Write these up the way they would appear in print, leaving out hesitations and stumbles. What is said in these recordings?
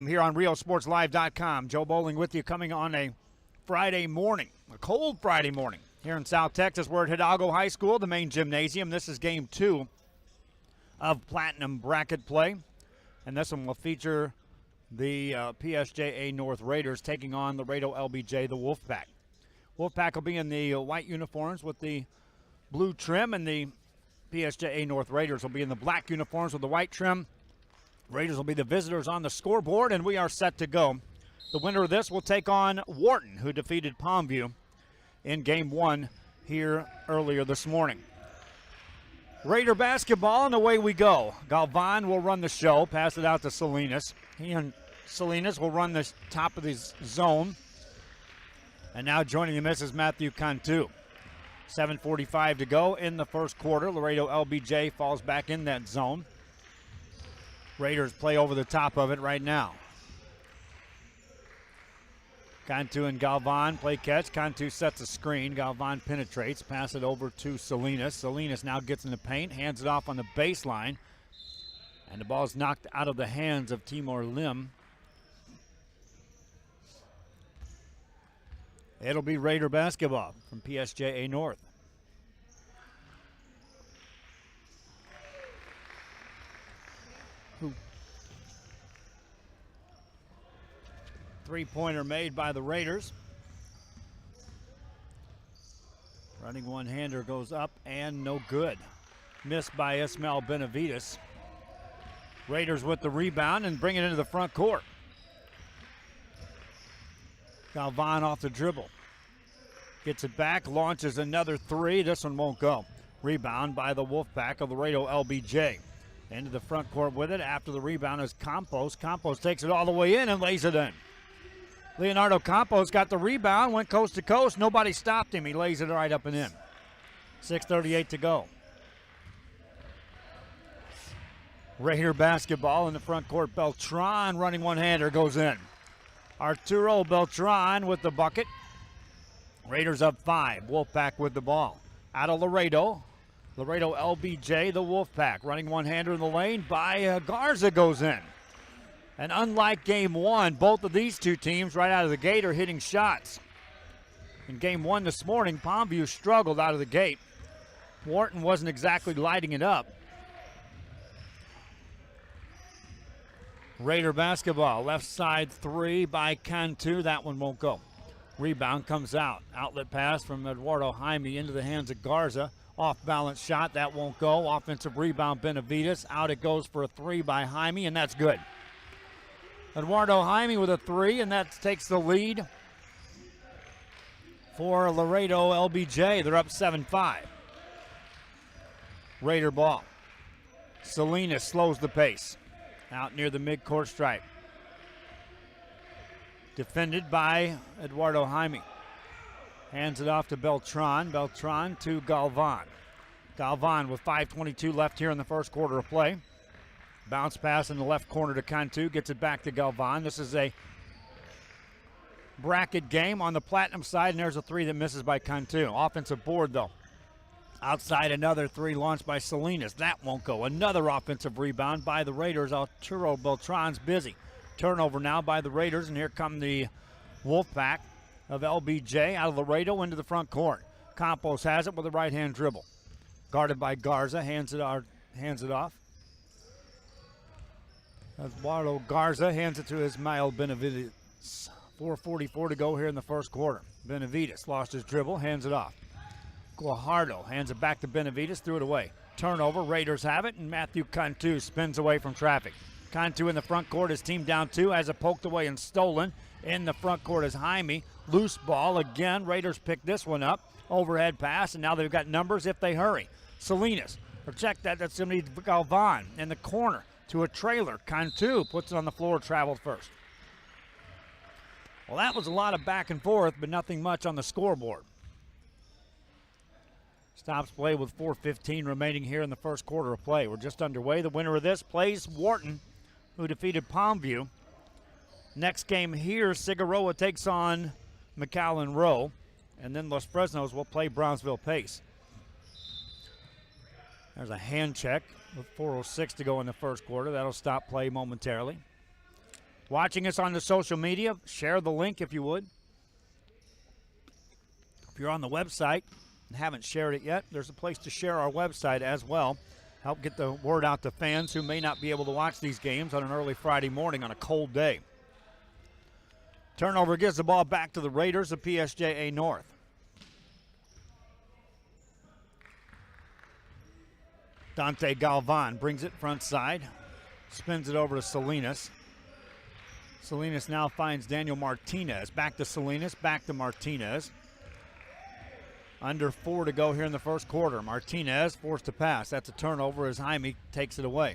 Here on RioSportsLive.com. Joe Bowling with you, coming on a Friday morning, a cold Friday morning here in South Texas. We're at Hidalgo High School, the main gymnasium. This is game 2 of Platinum bracket play, and this one will feature the PSJA North Raiders taking on Laredo LBJ, the Wolfpack. Wolfpack will be in the white uniforms with the blue trim, and the PSJA North Raiders will be in the black uniforms with the white trim. Raiders will be the visitors on the scoreboard, and we are set to go. The winner of this will take on Wharton, who defeated Palmview in game 1 here earlier this morning. Raider basketball, and away we go. Galvan will run the show, pass it out to Salinas. He and Salinas will run the top of his zone. And now joining the miss is Matthew Cantu. 7:45 to go in the first quarter. Laredo LBJ falls back in that zone. Raiders play over the top of it right now. Cantu and Galvan play catch. Cantu sets a screen. Galvan penetrates. Pass it over to Salinas. Salinas now gets in the paint. Hands it off on the baseline. And the ball is knocked out of the hands of Timur Lim. It'll be Raider basketball from PSJA North. Three-pointer made by the Raiders. Running one-hander goes up and no good. Missed by Ismael Benavides. Raiders with the rebound and bring it into the front court. Galvan off the dribble. Gets it back, launches another three. This one won't go. Rebound by the Wolfpack of Laredo LBJ. Into the front court with it. After the rebound is Campos. Campos takes it all the way in and lays it in. Leonardo Campos got the rebound, went coast to coast. Nobody stopped him. He lays it right up and in. 6:38 to go. Raider basketball in the front court. Beltran running one-hander goes in. Arturo Beltran with the bucket. Raiders up 5. Wolfpack with the ball. Out of Laredo. Laredo LBJ, the Wolfpack. Running one-hander in the lane by Garza goes in. And unlike game 1, both of these two teams right out of the gate are hitting shots. In game 1 this morning, Palmview struggled out of the gate. Wharton wasn't exactly lighting it up. Raider basketball, left side three by Cantu. That one won't go. Rebound comes out. Outlet pass from Eduardo Jaime into the hands of Garza. Off balance shot, that won't go. Offensive rebound, Benavides. Out it goes for a three by Jaime, and that's good. Eduardo Jaime with a three, and that takes the lead for Laredo LBJ. They're up 7-5. Raider ball. Salinas slows the pace. Out near the midcourt stripe. Defended by Eduardo Jaime. Hands it off to Beltran. Beltran to Galvan. Galvan with 5:22 left here in the first quarter of play. Bounce pass in the left corner to Cantu. Gets it back to Galvan. This is a bracket game on the Platinum side, and there's a three that misses by Cantu. Offensive board, though. Outside, another three launched by Salinas. That won't go. Another offensive rebound by the Raiders. Arturo Beltran's busy. Turnover now by the Raiders, and here come the Wolfpack of LBJ out of Laredo into the front court. Campos has it with a right-hand dribble. Guarded by Garza. Hands it off. Eduardo Garza hands it to Ismael Benavides. 4:44 to go here in the first quarter. Benavides lost his dribble, hands it off. Guajardo hands it back to Benavides, threw it away. Turnover, Raiders have it, and Matthew Cantu spins away from traffic. Cantu in the front court, his team down 2, has it poked away and stolen. In the front court is Jaime. Loose ball again. Raiders pick this one up. Overhead pass, and now they've got numbers if they hurry. Salinas, or check that, that's going to be Galvan in the corner. To a trailer. Cantu puts it on the floor, traveled first. Well, that was a lot of back and forth, but nothing much on the scoreboard. Stops play with 4:15 remaining here in the first quarter of play. We're just underway. The winner of this plays Wharton, who defeated Palmview. Next game here, Cigaroa takes on McAllen Rowe, and then Los Fresnos will play Brownsville Pace. There's a hand check with 4:06 to go in the first quarter. That'll stop play momentarily. Watching us on the social media, share the link if you would. If you're on the website and haven't shared it yet, there's a place to share our website as well. Help get the word out to fans who may not be able to watch these games on an early Friday morning on a cold day. Turnover gives the ball back to the Raiders of PSJA North. Dante Galvan brings it front side, spins it over to Salinas. Salinas now finds Daniel Martinez. Back to Salinas, back to Martinez. Under 4 to go here in the first quarter. Martinez forced to pass. That's a turnover as Jaime takes it away.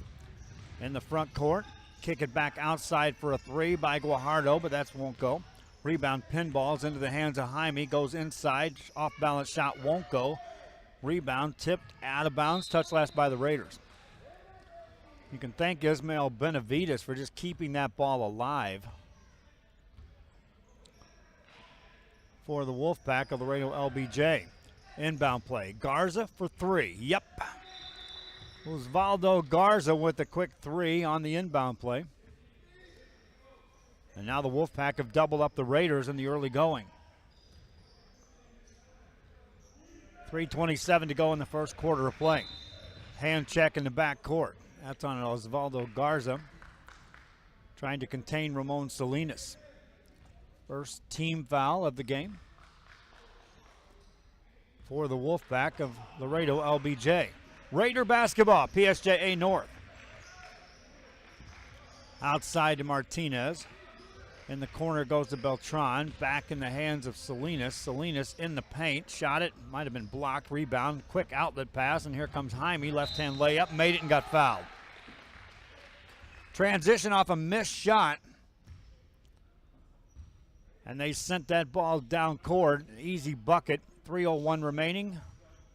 In the front court, kick it back outside for a 3 by Guajardo, but that won't go. Rebound pinballs into the hands of Jaime. Goes inside. Off balance shot won't go. Rebound tipped out of bounds. Touch last by the Raiders. You can thank Ismael Benavides for just keeping that ball alive for the Wolfpack of Laredo LBJ. Inbound play. Garza for 3. Yep. Osvaldo Garza with a quick 3 on the inbound play. And now the Wolfpack have doubled up the Raiders in the early going. 3:27 to go in the first quarter of play. Hand check in the back court. That's on Osvaldo Garza, trying to contain Ramon Salinas. First team foul of the game for the Wolfpack of Laredo LBJ. Raider basketball, PSJA North. Outside to Martinez. In the corner goes to Beltran. Back in the hands of Salinas. Salinas in the paint. Shot it. Might have been blocked. Rebound. Quick outlet pass. And here comes Jaime. Left-hand layup. Made it and got fouled. Transition off a missed shot. And they sent that ball down court. Easy bucket. 3:01 remaining.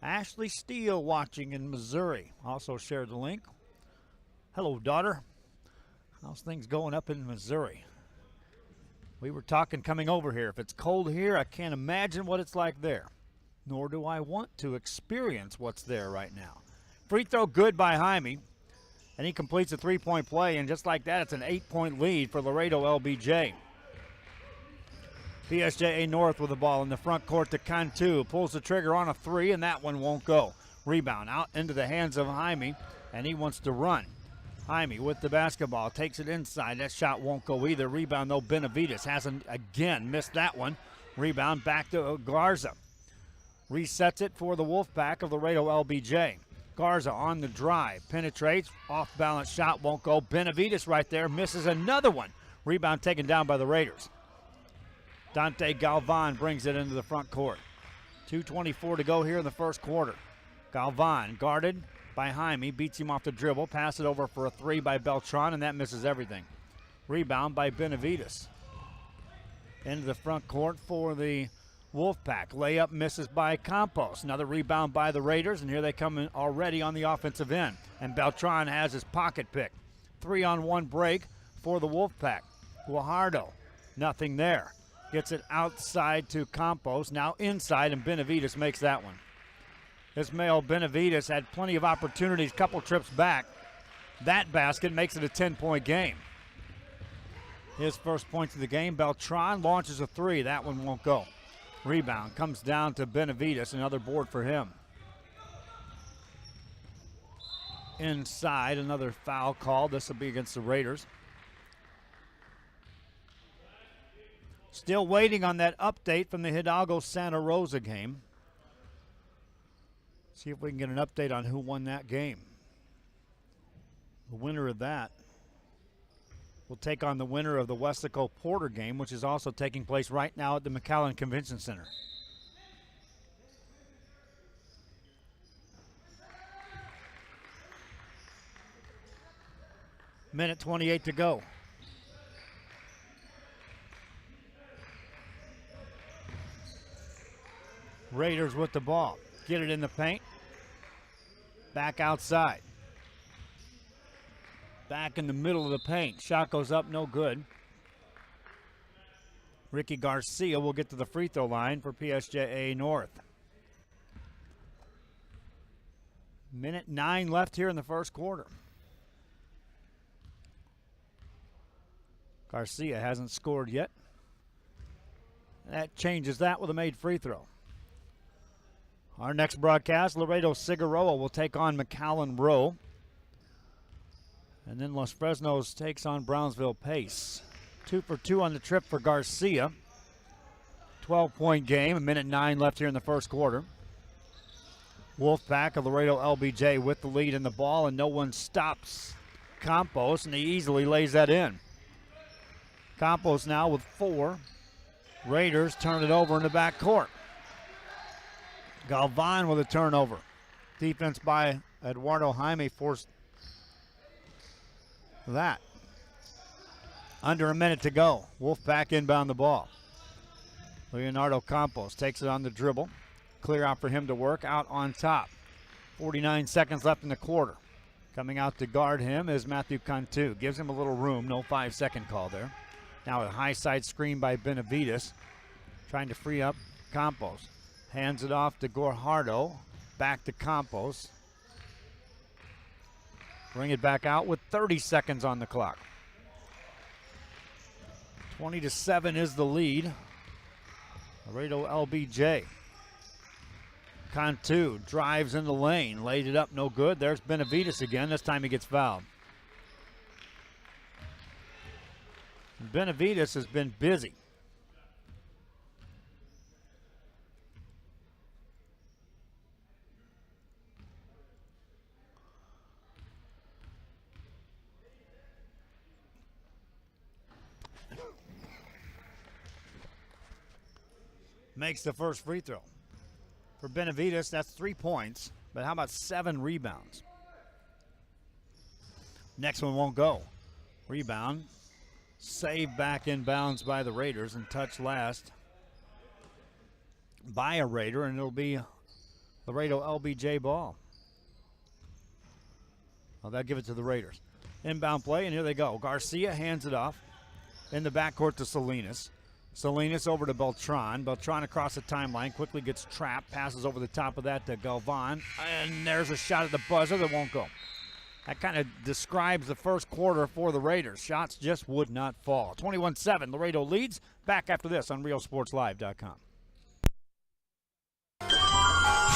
Ashley Steele watching in Missouri. Also shared the link. Hello, daughter. How's things going up in Missouri? We were talking coming over here. If it's cold here, I can't imagine what it's like there. Nor do I want to experience what's there right now. Free throw good by Jaime. And he completes a 3-point play. And just like that, it's an 8-point lead for Laredo LBJ. PSJA North with the ball in the front court to Cantu. Pulls the trigger on a 3, and that one won't go. Rebound out into the hands of Jaime, and he wants to run. Jaime with the basketball, takes it inside. That shot won't go either. Rebound, though, Benavides hasn't again missed that one. Rebound back to Garza. Resets it for the Wolfpack of Laredo LBJ. Garza on the drive, penetrates, off-balance shot won't go. Benavides right there, misses another one. Rebound taken down by the Raiders. Dante Galvan brings it into the front court. 2:24 to go here in the first quarter. Galvan guarded by Jaime, beats him off the dribble, pass it over for a 3 by Beltran, and that misses everything. Rebound by Benavides. Into the front court for the Wolfpack. Layup misses by Campos. Another rebound by the Raiders, and here they come in already on the offensive end. And Beltran has his pocket pick. 3-on-1 break for the Wolfpack. Guajardo, nothing there. Gets it outside to Campos, now inside, and Benavides makes that one. Ismael Benavides had plenty of opportunities, couple trips back. That basket makes it a 10-point game. His first points of the game. Beltran launches a 3. That one won't go. Rebound comes down to Benavides, another board for him. Inside, another foul call. This will be against the Raiders. Still waiting on that update from the Hidalgo-Santa Rosa game. See if we can get an update on who won that game. The winner of that will take on the winner of the Westaco-Porter game, which is also taking place right now at the McAllen Convention Center. Minute 28 to go. Raiders with the ball. Get it in the paint. Back outside. Back in the middle of the paint. Shot goes up, no good. Ricky Garcia will get to the free throw line for PSJA North. Minute 9 left here in the first quarter. Garcia hasn't scored yet. That changes that with a made free throw. Our next broadcast, Laredo Figueroa will take on McAllen Rowe. And then Los Fresnos takes on Brownsville Pace. 2 for 2 on the trip for Garcia. 12-point game, 1:09 left here in the first quarter. Wolfpack of Laredo LBJ with the lead in the ball, and no one stops Campos, and he easily lays that in. Campos now with 4. Raiders turn it over in the backcourt. Galvan with a turnover. Defense by Eduardo Jaime forced that. Under a minute to go. Wolfpack inbound the ball. Leonardo Campos takes it on the dribble. Clear out for him to work out on top. 49 seconds left in the quarter. Coming out to guard him is Matthew Cantu. Gives him a little room. No 5-second call there. Now a high side screen by Benavides. Trying to free up Campos. Hands it off to Gorhardo. Back to Campos. Bring it back out with 30 seconds on the clock. 20-7 is the lead. Laredo LBJ. Cantu drives in the lane. Laid it up, no good. There's Benavides again. This time he gets fouled. Benavides has been busy. Makes the first free throw. For Benavides, that's 3 points, but how about 7 rebounds? Next one won't go. Rebound. Saved back in bounds by the Raiders and touched last by a Raider, and it'll be Laredo LBJ ball. Well, they'll give it to the Raiders. Inbound play, and here they go. Garcia hands it off in the backcourt to Salinas. Salinas over to Beltran. Beltran across the timeline, quickly gets trapped, passes over the top of that to Galvan, and there's a shot at the buzzer that won't go. That kind of describes the first quarter for the Raiders. Shots just would not fall. 21-7, Laredo leads. Back after this on RealSportsLive.com.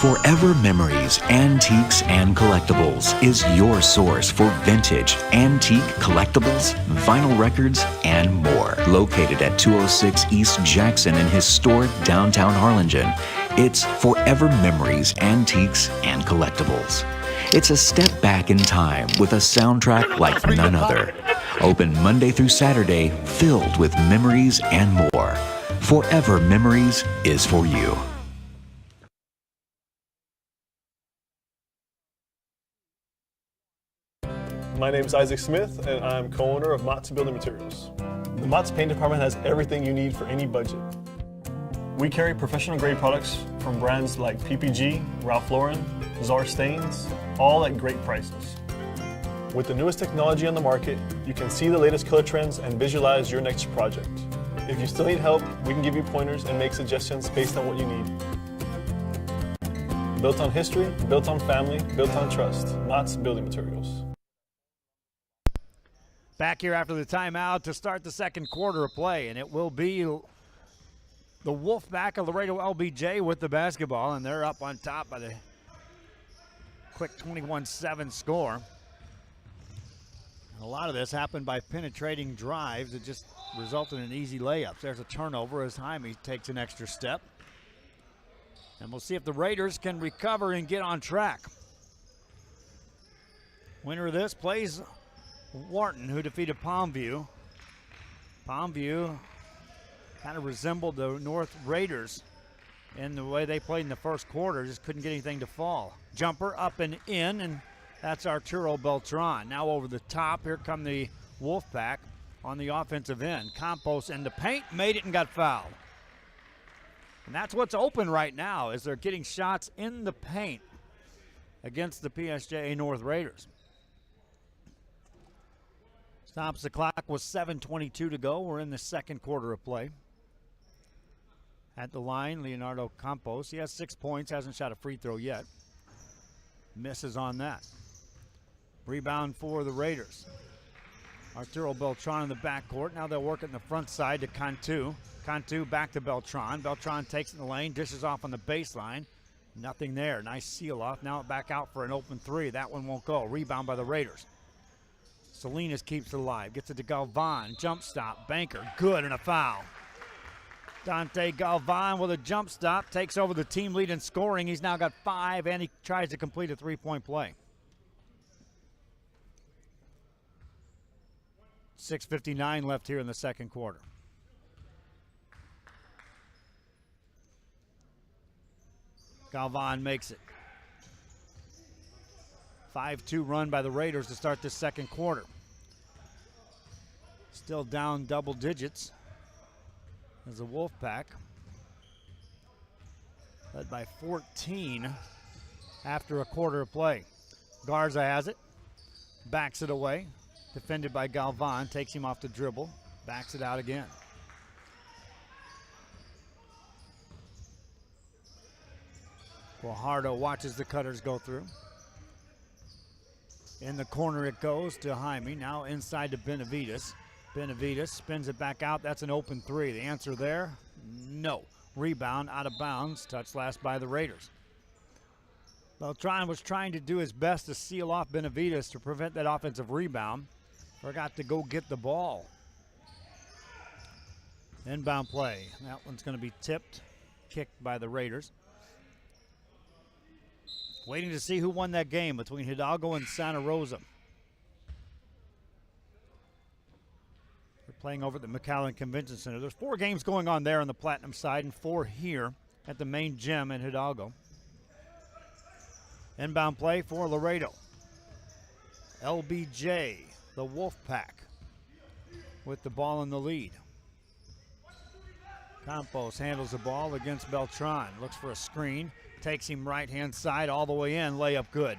Forever Memories, Antiques, and Collectibles is your source for vintage, antique, collectibles, vinyl records, and more. Located at 206 East Jackson in historic downtown Harlingen, it's Forever Memories, Antiques, and Collectibles. It's a step back in time with a soundtrack like none other. Open Monday through Saturday, filled with memories and more. Forever Memories is for you. My name is Isaac Smith, and I'm co-owner of Mott's Building Materials. The Mott's Paint Department has everything you need for any budget. We carry professional grade products from brands like PPG, Ralph Lauren, Czar Stains, all at great prices. With the newest technology on the market, you can see the latest color trends and visualize your next project. If you still need help, we can give you pointers and make suggestions based on what you need. Built on history, built on family, built on trust. Mott's Building Materials. Back here after the timeout to start the second quarter of play, and it will be the Wolfpack of Laredo LBJ with the basketball, and they're up on top by the quick 21-7 score. And a lot of this happened by penetrating drives that just resulted in easy layups. There's a turnover as Jaime takes an extra step. And we'll see if the Raiders can recover and get on track. Winner of this plays Wharton, who defeated Palmview. Palmview kind of resembled the North Raiders in the way they played in the first quarter, just couldn't get anything to fall. Jumper up and in, and that's Arturo Beltran. Now over the top, here come the Wolfpack on the offensive end. Campos in the paint, made it and got fouled. And that's what's open right now, is they're getting shots in the paint against the PSJA North Raiders. Stops the clock with 7:22 to go. We're in the second quarter of play. At the line, Leonardo Campos. He has 6 points, hasn't shot a free throw yet. Misses on that. Rebound for the Raiders. Arturo Beltran in the backcourt. Now they'll work it in the front side to Cantu. Cantu back to Beltran. Beltran takes it in the lane, dishes off on the baseline. Nothing there. Nice seal off. Now back out for an open three. That one won't go. Rebound by the Raiders. Salinas keeps it alive. Gets it to Galvan. Jump stop. Banker. Good, and a foul. Dante Galvan with a jump stop. Takes over the team lead in scoring. He's now got 5, and he tries to complete a three-point play. 6:59 left here in the second quarter. Galvan makes it. 5-2 run by the Raiders to start this second quarter. Still down double digits as the Wolfpack, led by 14 after a quarter of play. Garza has it, backs it away. Defended by Galvan, takes him off the dribble, backs it out again. Guajardo watches the cutters go through. In the corner it goes to Jaime, now inside to Benavides. Benavides spins it back out, that's an open three. The answer there, no. Rebound out of bounds, touch last by the Raiders. Beltran was trying to do his best to seal off Benavides to prevent that offensive rebound. Forgot to go get the ball. Inbound play. That one's going to be tipped, kicked by the Raiders. Waiting to see who won that game between Hidalgo and Santa Rosa. They're playing over at the McAllen Convention Center. There's 4 games going on there on the Platinum side and 4 here at the main gym in Hidalgo. Inbound play for Laredo. LBJ, the Wolfpack, with the ball in the lead. Campos handles the ball against Beltran. Looks for a screen. Takes him right-hand side all the way in. Layup good.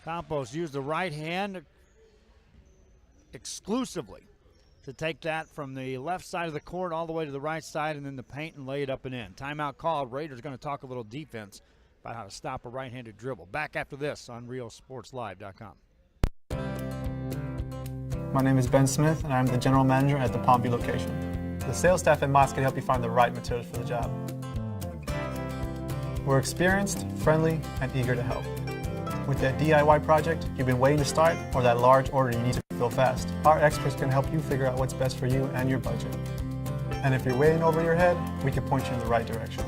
Campos used the right hand exclusively to take that from the left side of the court all the way to the right side and then the paint and lay it up and in. Timeout called. Raiders going to talk a little defense about how to stop a right-handed dribble. Back after this on RealSportsLive.com. My name is Ben Smith, and I'm the general manager at the Palm View location. The sales staff at Mott's can help you find the right materials for the job. We're experienced, friendly, and eager to help. With that DIY project you've been waiting to start, or that large order you need to fill fast, our experts can help you figure out what's best for you and your budget. And if you're waiting over your head, we can point you in the right direction.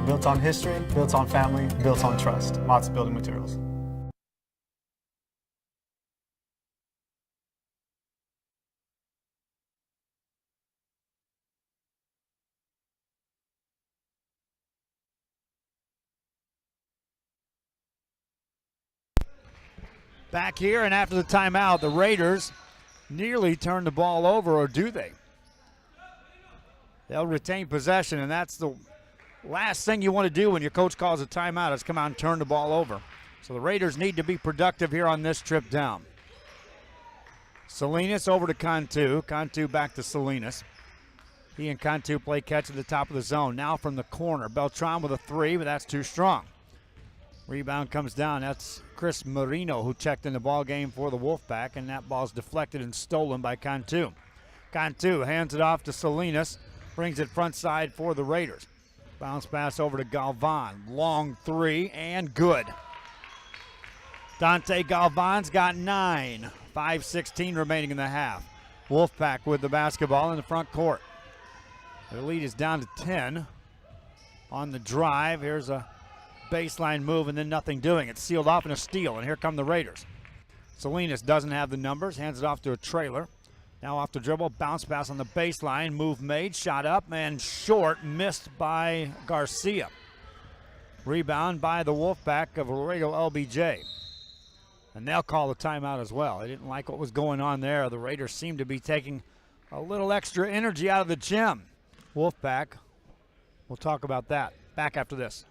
Built on history, built on family, built on trust. Mott's Building Materials. Back here, and after the timeout, the Raiders nearly turn the ball over, or do they? They'll retain possession, and that's the last thing you want to do when your coach calls a timeout is come out and turn the ball over. So the Raiders need to be productive here on this trip down. Salinas over to Cantu. Cantu back to Salinas. He and Cantu play catch at the top of the zone. Now from the corner, Beltran with a three, but that's too strong. Rebound comes down. That's Chris Marino who checked in the ball game for the Wolfpack, and that ball's deflected and stolen by Cantu. Cantu hands it off to Salinas, brings it front side for the Raiders. Bounce pass over to Galvan. Long three and good. Dante Galvan's got 9. 5:16 remaining in the half. Wolfpack with the basketball in the front court. Their lead is down to 10. On the drive, here's a baseline move and then nothing doing. It's sealed off in a steal, and here come the Raiders. Salinas doesn't have the numbers, hands it off to a trailer. Now off the dribble, bounce pass on the baseline, move made, shot up and short, missed by Garcia. Rebound by the Wolfpack of Laredo LBJ. And they'll call the timeout as well. They didn't like what was going on there. The Raiders seemed to be taking a little extra energy out of the gym. Wolfpack, we'll talk about that. Back after this.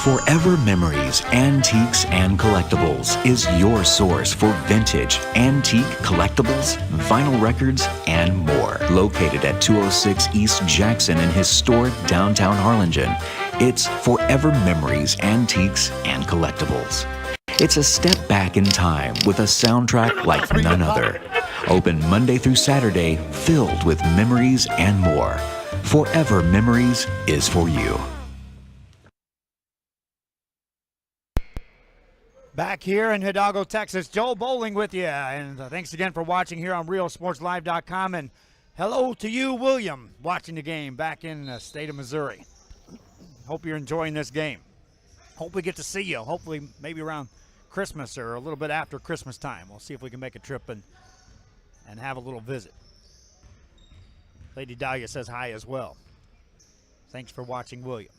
Forever Memories, Antiques, and Collectibles is your source for vintage, antique collectibles, vinyl records, and more. Located at 206 East Jackson in historic downtown Harlingen, It's Forever Memories, Antiques, and Collectibles. It's a step back in time with a soundtrack like none other. Open Monday through Saturday, filled with memories and more. Forever Memories is for you. Back here in Hidalgo, Texas, Joel Bowling with you. And thanks again for watching here on RealSportsLive.com. And hello to you, William, watching the game back in the state of Missouri. Hope you're enjoying this game. Hope we get to see you. Hopefully maybe around Christmas or a little bit after Christmas time. We'll see if we can make a trip and have a little visit. Lady Dahlia says hi as well. Thanks for watching, William.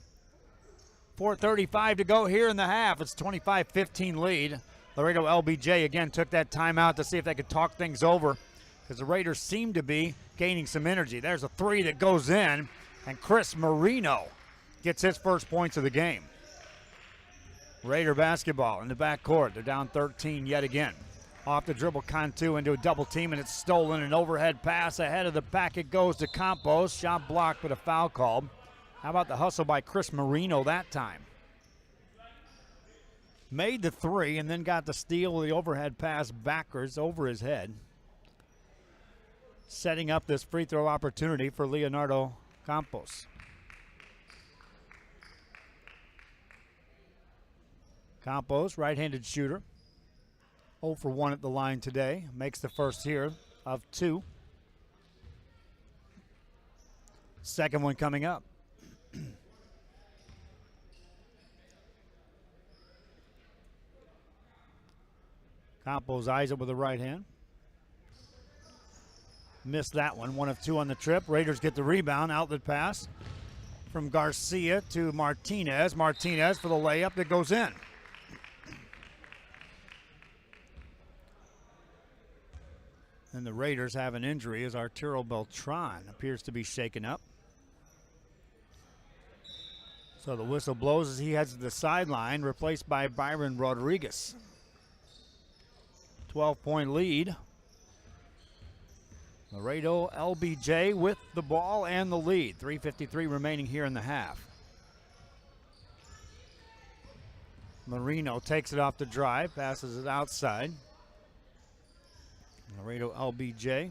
4:35 to go here in the half. It's 25-15 lead. Laredo LBJ again took that timeout to see if they could talk things over because the Raiders seem to be gaining some energy. There's a three that goes in, and Chris Marino gets his first points of the game. Raider basketball in the backcourt. They're down 13 yet again. Off the dribble, Cantu into a double team, and it's stolen. An overhead pass ahead of the back. It goes to Campos. Shot blocked, but a foul called. How about the hustle by Chris Marino that time? Made the three and then got the steal of the overhead pass backwards over his head. Setting up this free throw opportunity for Leonardo Campos. Campos, right-handed shooter. 0 for 1 at the line today. Makes the first here of 2. Second one coming up. Campos eyes it with the right hand. Missed that one. 1 of 2 on the trip. Raiders get the rebound. Outlet pass from Garcia to Martinez. Martinez for the layup that goes in. And the Raiders have an injury as Arturo Beltran appears to be shaken up. So the whistle blows as he heads to the sideline, replaced by Byron Rodriguez. 12-point lead. Laredo LBJ with the ball and the lead. 3:53 remaining here in the half. Marino takes it off the drive, passes it outside. Laredo LBJ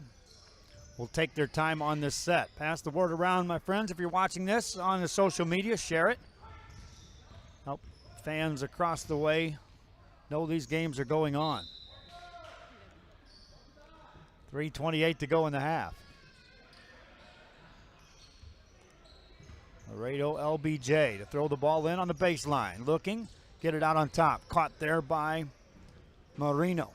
will take their time on this set. Pass the word around, my friends. If you're watching this on the social media, share it. Help fans across the way know these games are going on. 3:28 to go in the half. Laredo LBJ to throw the ball in on the baseline. Looking, get it out on top. Caught there by Marino.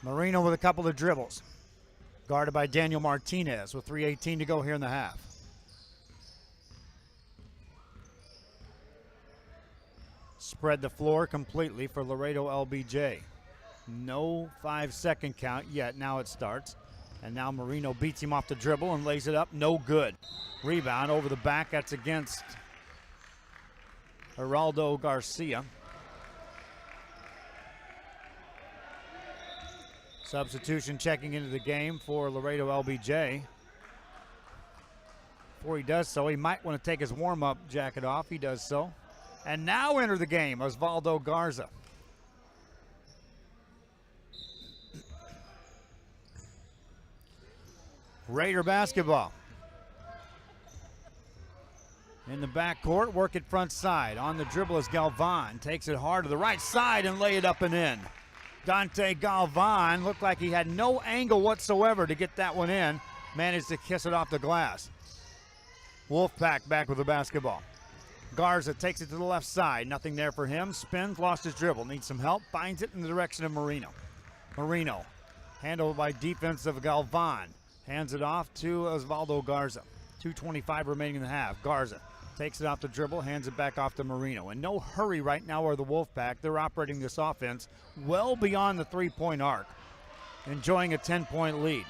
Marino with a couple of dribbles. Guarded by Daniel Martinez with 3:18 to go here in the half. Spread the floor completely for Laredo LBJ. No 5-second count yet. Now it starts. And now Marino beats him off the dribble and lays it up. No good. Rebound over the back. That's against Geraldo Garcia. Substitution checking into the game for Laredo LBJ. Before he does so, he might want to take his warm-up jacket off. He does so. And now enter the game, Osvaldo Garza. Raider basketball. In the backcourt, work it front side. On the dribble is Galvan. Takes it hard to the right side and lay it up and in. Dante Galvan looked like he had no angle whatsoever to get that one in. Managed to kiss it off the glass. Wolfpack back with the basketball. Garza takes it to the left side. Nothing there for him. Spins, lost his dribble. Needs some help. Finds it in the direction of Marino. Marino, handled by defensive Galvan. Hands it off to Osvaldo Garza. 2:25 remaining in the half. Garza takes it off the dribble, hands it back off to Marino. In no hurry right now are the Wolfpack. They're operating this offense well beyond the three-point arc. Enjoying a 10-point lead.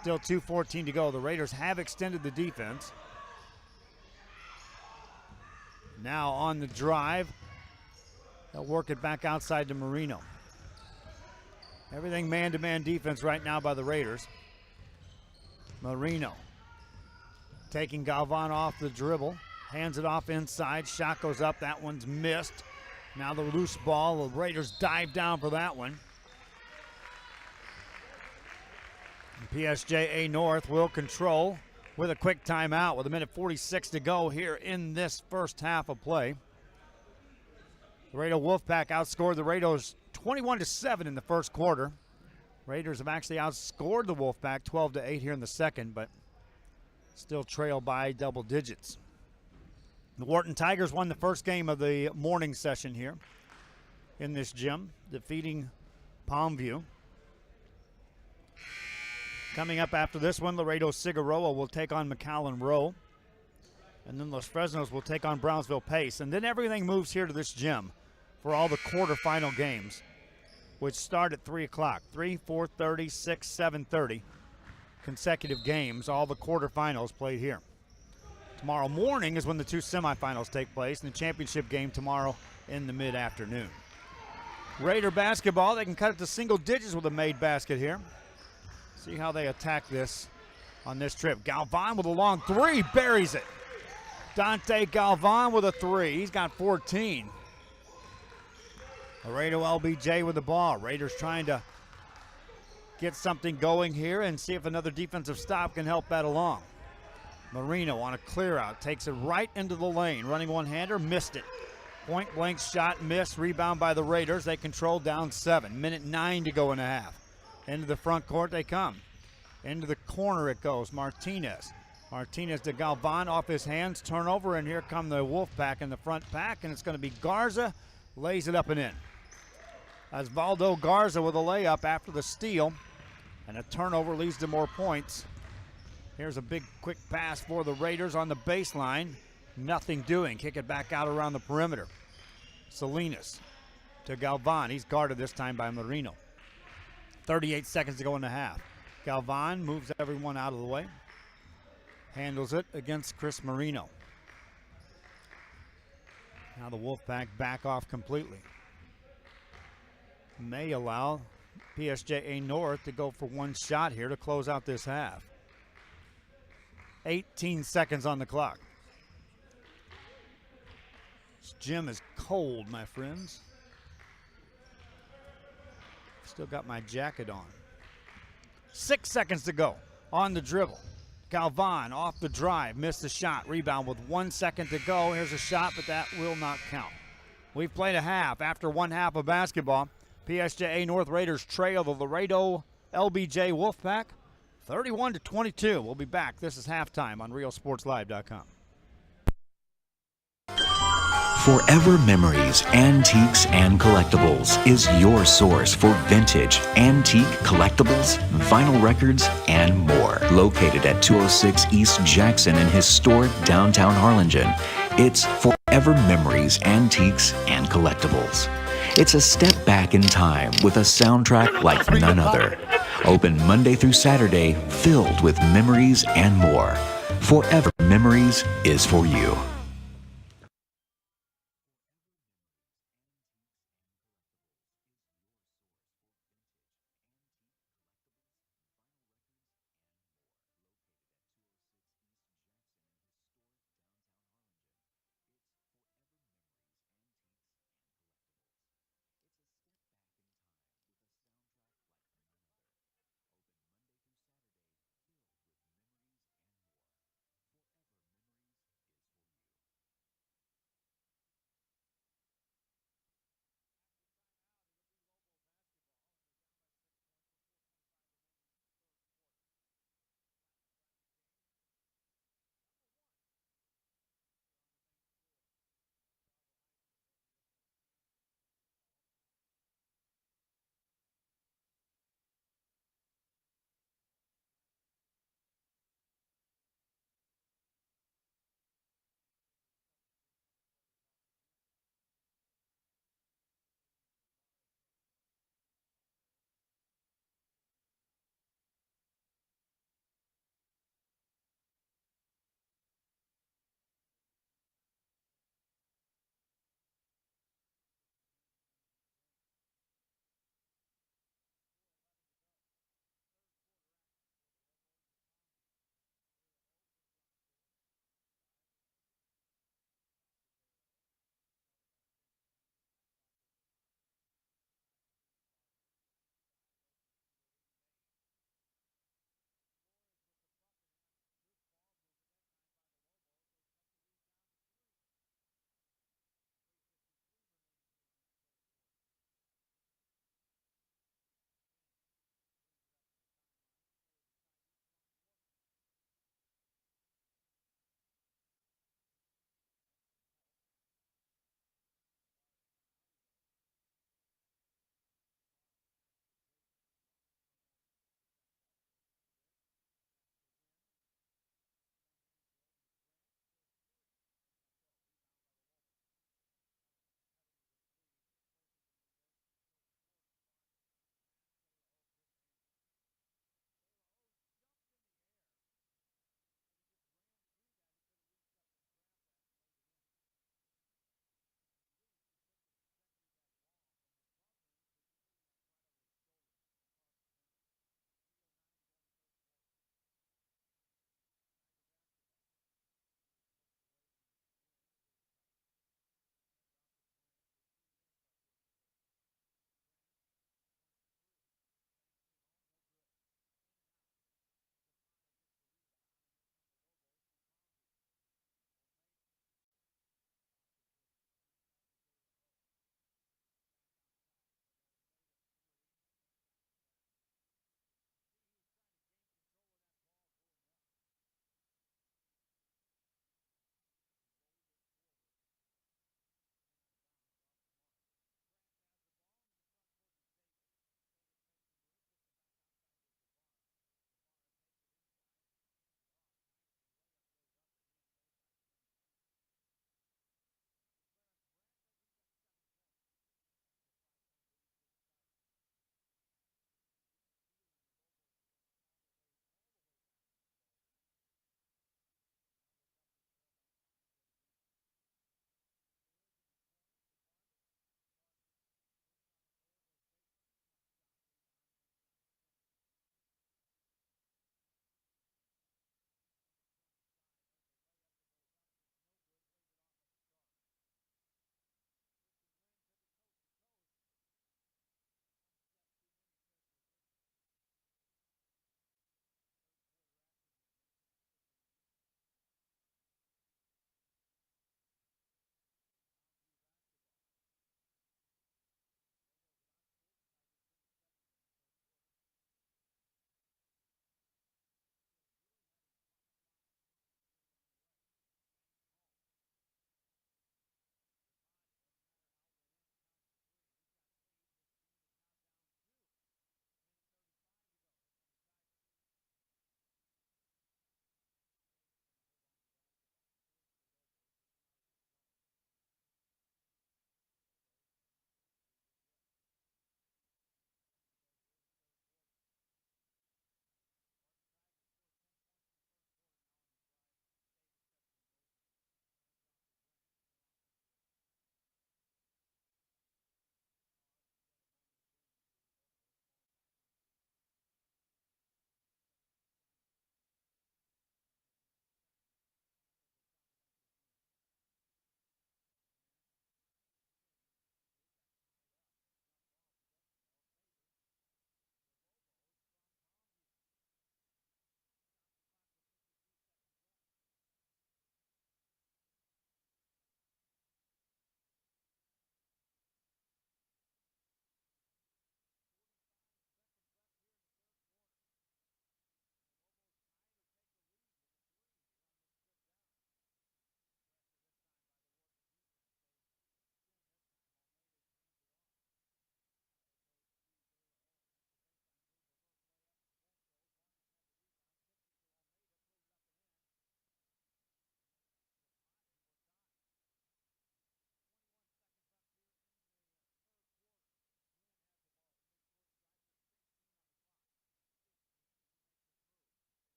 Still 2:14 to go. The Raiders have extended the defense. Now on the drive, they'll work it back outside to Marino. Everything man-to-man defense right now by the Raiders. Marino taking Galvan off the dribble. Hands it off inside. Shot goes up. That one's missed. Now the loose ball. The Raiders dive down for that one. PSJA North will control with a quick timeout with 1:46 to go here in this first half of play. The Laredo Wolfpack outscored the Raiders 21-7 in the first quarter. Raiders have actually outscored the Wolfpack 12-8 here in the second, but still trail by double digits. The Wharton Tigers won the first game of the morning session here in this gym, defeating Palmview. Coming up after this one, Laredo Cigaroa will take on McAllen Rowe. And then Los Fresnos will take on Brownsville Pace. And then everything moves here to this gym for all the quarterfinal games, which start at 3 o'clock. 3, 4:30, 6, 7:30. Consecutive games, all the quarterfinals played here. Tomorrow morning is when the two semifinals take place, and the championship game tomorrow in the mid-afternoon. Raider basketball, they can cut it to single digits with a made basket here. See how they attack this on this trip. Galvan with a long three, buries it. Dante Galvan with a three. He's got 14. Laredo LBJ with the ball. Raiders trying to get something going here and see if another defensive stop can help that along. Marino on a clear out, takes it right into the lane. Running one-hander, missed it. Point blank shot, missed. Rebound by the Raiders. They control down 7. 1:09 to go in the half. Into the front court they come. Into the corner it goes. Martinez to Galvan, off his hands, turnover, and here come the Wolfpack in the front pack, and it's going to be Garza, lays it up and in. Osvaldo Garza with a layup after the steal, and a turnover leads to more points. Here's a big quick pass for the Raiders on the baseline. Nothing doing. Kick it back out around the perimeter. Salinas to Galvan. He's guarded this time by Marino. 38 seconds to go in the half. Galvan moves everyone out of the way. Handles it against Chris Marino. Now the Wolfpack back off completely. May allow PSJA North to go for one shot here to close out this half. 18 seconds on the clock. This gym is cold, my friends. Still got my jacket on. 6 seconds to go on the dribble. Galvan off the drive, missed the shot. Rebound with 1 second to go. Here's a shot, but that will not count. We've played a half. After one half of basketball, PSJA North Raiders trail the Laredo LBJ Wolfpack 31-22. We'll be back. This is halftime on RealSportsLive.com. Forever Memories, Antiques, and Collectibles is your source for vintage, antique, collectibles, vinyl records, and more. Located at 206 East Jackson in historic downtown Harlingen, it's Forever Memories, Antiques, and Collectibles. It's a step back in time with a soundtrack like none other. Open Monday through Saturday, filled with memories and more. Forever Memories is for you.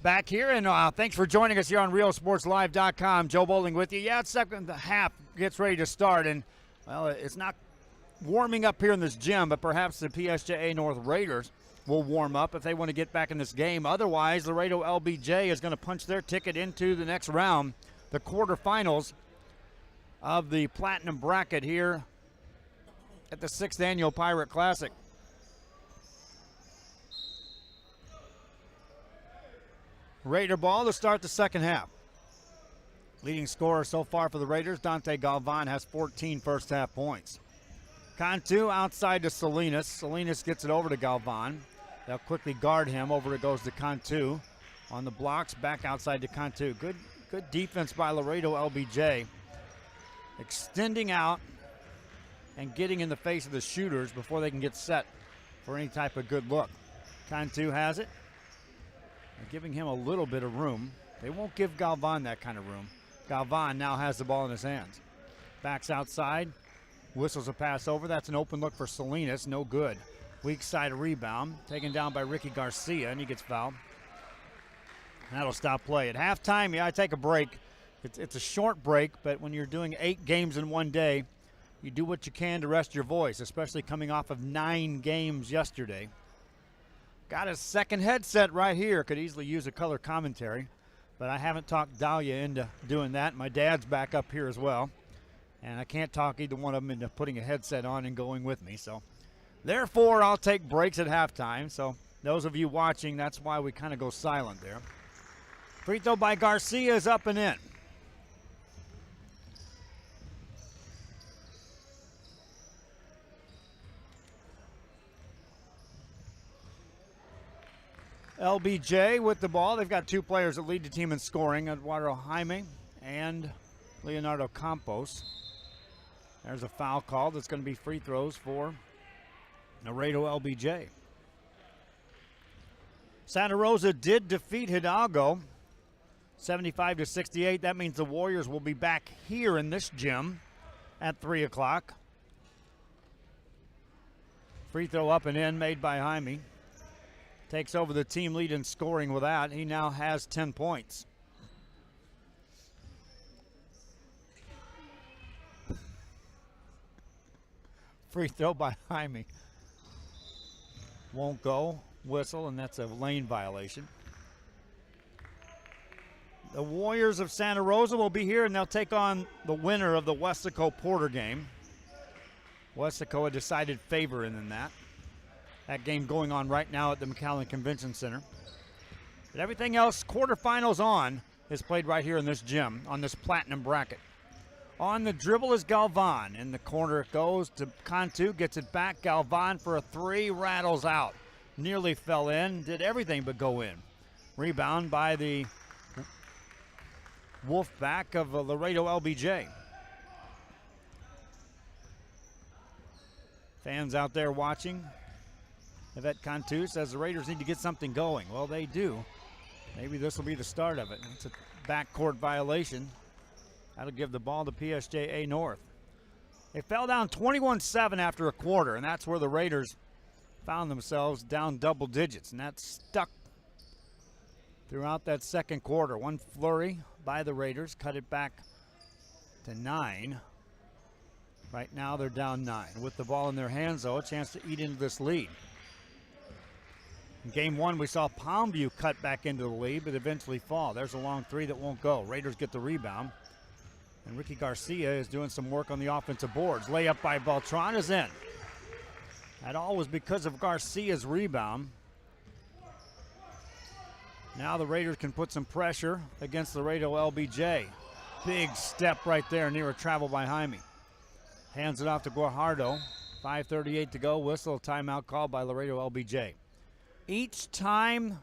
Back here, and thanks for joining us here on RealSportsLive.com. Joe Bowling with you. Yeah, second half gets ready to start, and, well, it's not warming up here in this gym, but perhaps the PSJA North Raiders will warm up if they want to get back in this game. Otherwise, Laredo LBJ is going to punch their ticket into the next round, the quarterfinals of the Platinum Bracket here at the 6th Annual Pirate Classic. Raider ball to start the second half. Leading scorer so far for the Raiders, Dante Galvan, has 14 first half points. Cantu outside to Salinas. Salinas gets it over to Galvan. They'll quickly guard him. Over it goes to Cantu. On the blocks, back outside to Cantu. Good defense by Laredo LBJ. Extending out and getting in the face of the shooters before they can get set for any type of good look. Cantu has it. They're giving him a little bit of room. They won't give Galvan that kind of room. Galvan now has the ball in his hands. Backs outside. Whistles a pass over. That's an open look for Salinas. No good. Weak side rebound. Taken down by Ricky Garcia, and he gets fouled. That'll stop play. At halftime, yeah, I take a break. It's a short break, but when you're doing 8 games in one day, you do what you can to rest your voice, especially coming off of 9 games yesterday. Got a second headset right here. Could easily use a color commentary, but I haven't talked Dahlia into doing that. My dad's back up here as well, and I can't talk either one of them into putting a headset on and going with me. So, therefore, I'll take breaks at halftime. So, those of you watching, that's why we kind of go silent there. Free throw by Garcia is up and in. LBJ with the ball. They've got 2 players that lead the team in scoring, Eduardo Jaime and Leonardo Campos. There's a foul call. That's going to be free throws for Laredo LBJ. Santa Rosa did defeat Hidalgo 75-68. That means the Warriors will be back here in this gym at 3 o'clock. Free throw up and in made by Jaime. Takes over the team lead in scoring with that. He now has 10 points. Free throw by Jaime. Won't go. Whistle, and that's a lane violation. The Warriors of Santa Rosa will be here, and they'll take on the winner of the Westaco-Porter game. Westaco a decided favor in that. That game going on right now at the McAllen Convention Center. But everything else, quarterfinals on, is played right here in this gym on this Platinum Bracket. On the dribble is Galvan. In the corner it goes to Cantu, gets it back. Galvan for a 3, rattles out. Nearly fell in, did everything but go in. Rebound by the Wolfpack of Laredo LBJ. Fans out there watching. Yvette Cantu says the Raiders need to get something going. Well, they do. Maybe this will be the start of it. It's a backcourt violation. That'll give the ball to PSJA North. They fell down 21-7 after a quarter, and that's where the Raiders found themselves down double digits, and that stuck throughout that second quarter. One flurry by the Raiders, cut it back to 9. Right now they're down 9. With the ball in their hands, though, a chance to eat into this lead. In game 1, we saw Palmview cut back into the lead, but eventually fall. There's a long 3 that won't go. Raiders get the rebound. And Ricky Garcia is doing some work on the offensive boards. Layup by Beltran is in. That all was because of Garcia's rebound. Now the Raiders can put some pressure against Laredo LBJ. Big step right there near a travel by Jaime. Hands it off to Guajardo. 5:38 to go. Whistle, timeout called by Laredo LBJ. Each time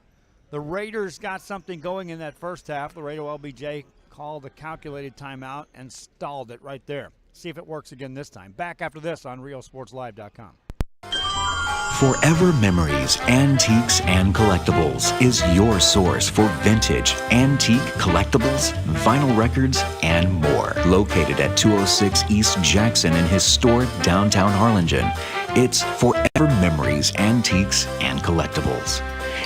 the Raiders got something going in that first half, Laredo LBJ called a calculated timeout and stalled it right there. See if it works again this time. Back after this on RealSportsLive.com. Forever Memories, Antiques, and Collectibles is your source for vintage, antique collectibles, vinyl records, and more. Located at 206 East Jackson in historic downtown Harlingen, it's Forever Memories, Antiques, and Collectibles.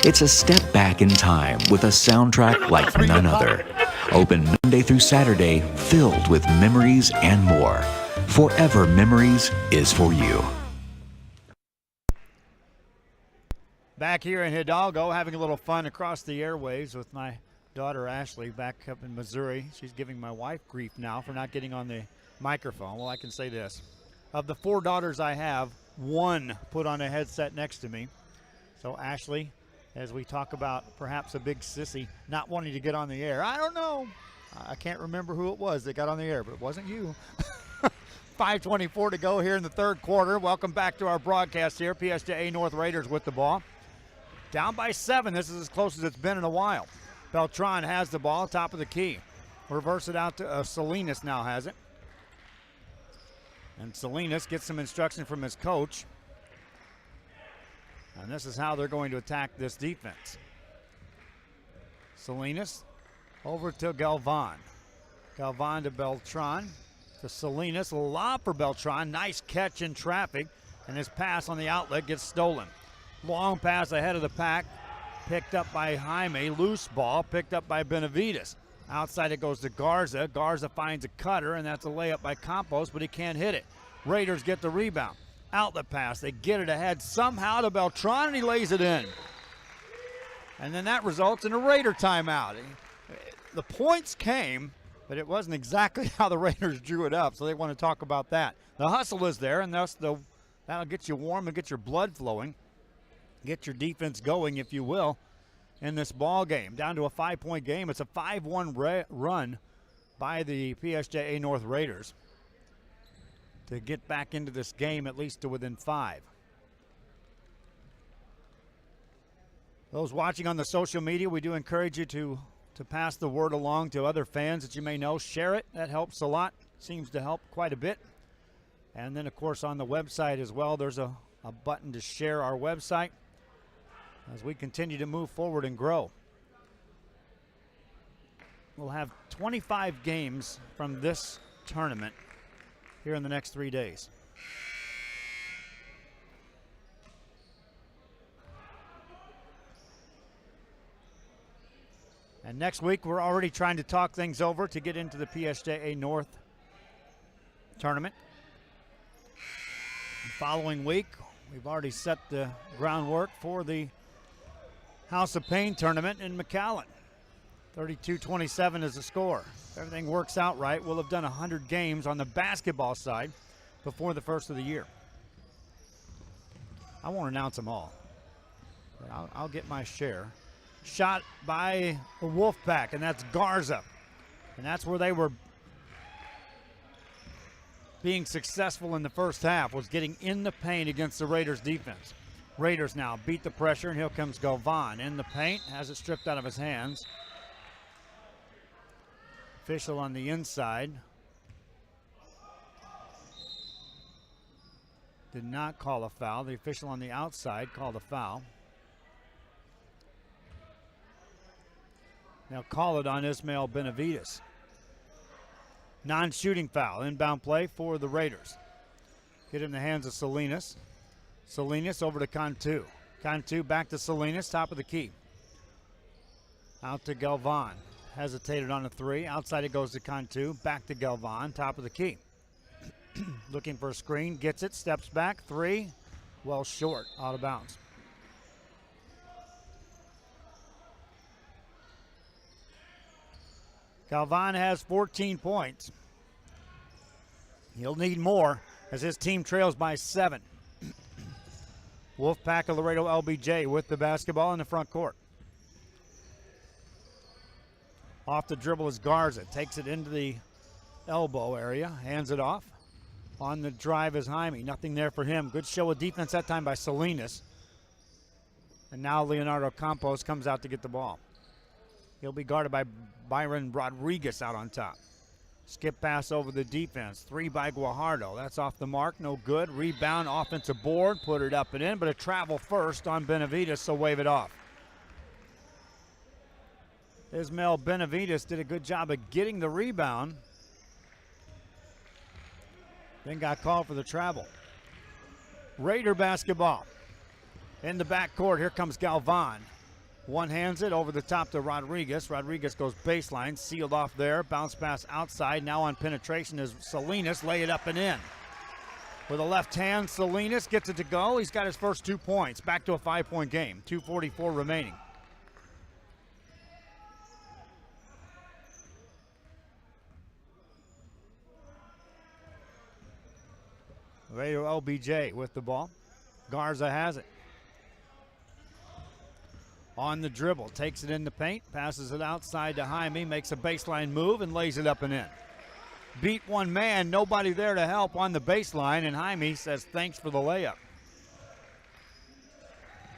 It's a step back in time with a soundtrack like none other. Open Monday through Saturday, filled with memories and more. Forever Memories is for you. Back here in Hidalgo, having a little fun across the airwaves with my daughter Ashley back up in Missouri. She's giving my wife grief now for not getting on the microphone. Well, I can say this. Of the 4 daughters I have, 1 put on a headset next to me. So Ashley, as we talk about perhaps a big sissy not wanting to get on the air. I don't know. I can't remember who it was that got on the air, but it wasn't you. 5:24 to go here in the third quarter. Welcome back to our broadcast here. PSJA North Raiders with the ball. Down by 7. This is as close as it's been in a while. Beltran has the ball, top of the key. Reverse it out to Salinas now has it. And Salinas gets some instruction from his coach. And this is how they're going to attack this defense. Salinas over to Galvan. Galvan to Beltran. To Salinas. A lob for Beltran. Nice catch in traffic. And his pass on the outlet gets stolen. Long pass ahead of the pack. Picked up by Jaime. Loose ball. Picked up by Benavides. Outside it goes to Garza. Garza finds a cutter, and that's a layup by Campos, but he can't hit it. Raiders get the rebound. Outlet pass. They get it ahead somehow to Beltran, and he lays it in. And then that results in a Raider timeout. The points came, but it wasn't exactly how the Raiders drew it up, so they want to talk about that. The hustle is there, and thus that'll get you warm and get your blood flowing. Get your defense going, if you will, in this ball game. Down to a 5-point game. It's a 5-1 run by the PSJA North Raiders to get back into this game at least to within 5. Those watching on the social media, we do encourage you to pass the word along to other fans that you may know. Share it. That helps a lot. Seems to help quite a bit. And then, of course, on the website as well, there's a button to share our website as we continue to move forward and grow. We'll have 25 games from this tournament here in the next 3 days. And next week, we're already trying to talk things over to get into the PSJA North tournament. The following week, we've already set the groundwork for the House of Pain tournament in McAllen. 32-27 is the score. If everything works out right, we'll have done 100 games on the basketball side before the first of the year. I won't announce them all, but I'll get my share. Shot by the Wolfpack, and that's Garza. And that's where they were being successful in the first half, was getting in the paint against the Raiders defense. Raiders now beat the pressure, and here comes Galvan in the paint, has it stripped out of his hands. Official on the inside did not call a foul. The official on the outside called a foul. They'll call it on Ismael Benavides. Non-shooting foul. Inbound play for the Raiders. Get in the hands of Salinas. Salinas over to Cantu. Cantu back to Salinas, top of the key. Out to Galvan. Hesitated on a 3. Outside it goes to Cantu. Back to Galvan, top of the key. Looking for a screen. Gets it. Steps back. 3. Well short. Out of bounds. Galvan has 14 points. He'll need more as his team trails by 7. Wolfpack of Laredo LBJ with the basketball in the front court. Off the dribble is Garza. Takes it into the elbow area. Hands it off. On the drive is Jaime. Nothing there for him. Good show of defense that time by Salinas. And now Leonardo Campos comes out to get the ball. He'll be guarded by Byron Rodriguez out on top. Skip pass over the defense. 3 by Guajardo. That's off the mark. No good. Rebound, offensive board. Put it up and in, but a travel first on Benavides, so wave it off. Ismael Benavides did a good job of getting the rebound. Then got called for the travel. Raider basketball. In the backcourt, here comes Galvan. One hands it over the top to Rodriguez. Rodriguez goes baseline, sealed off there. Bounce pass outside. Now on penetration is Salinas. Lay it up and in. With a left hand, Salinas gets it to go. He's got his first 2 points. Back to a 5-point game. 2:44 remaining. Laredo LBJ with the ball. Garza has it. On the dribble, takes it in the paint, passes it outside to Jaime, makes a baseline move and lays it up and in. Beat one man, nobody there to help on the baseline, and Jaime says thanks for the layup.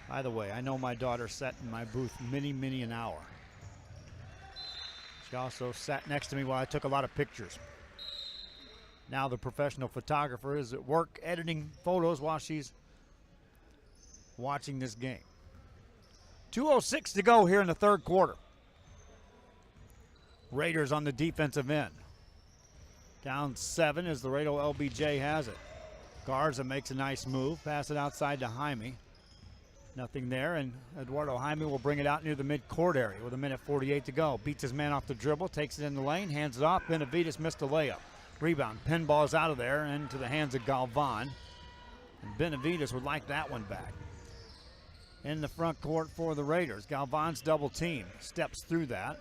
By the way, I know my daughter sat in my booth many an hour. She also sat next to me while I took a lot of pictures. Now the professional photographer is at work editing photos while she's watching this game. 2:06 to go here in the third quarter. Raiders on the defensive end. Down 7 as the Laredo LBJ has it. Garza makes a nice move, pass it outside to Jaime. Nothing there, and Eduardo Jaime will bring it out near the mid-court area with 1:48 to go. Beats his man off the dribble, takes it in the lane, hands it off. Benavides missed a layup. Rebound, pinball is out of there and into the hands of Galvan. And Benavides would like that one back. In the front court for the Raiders. Galvan's double team. Steps through that.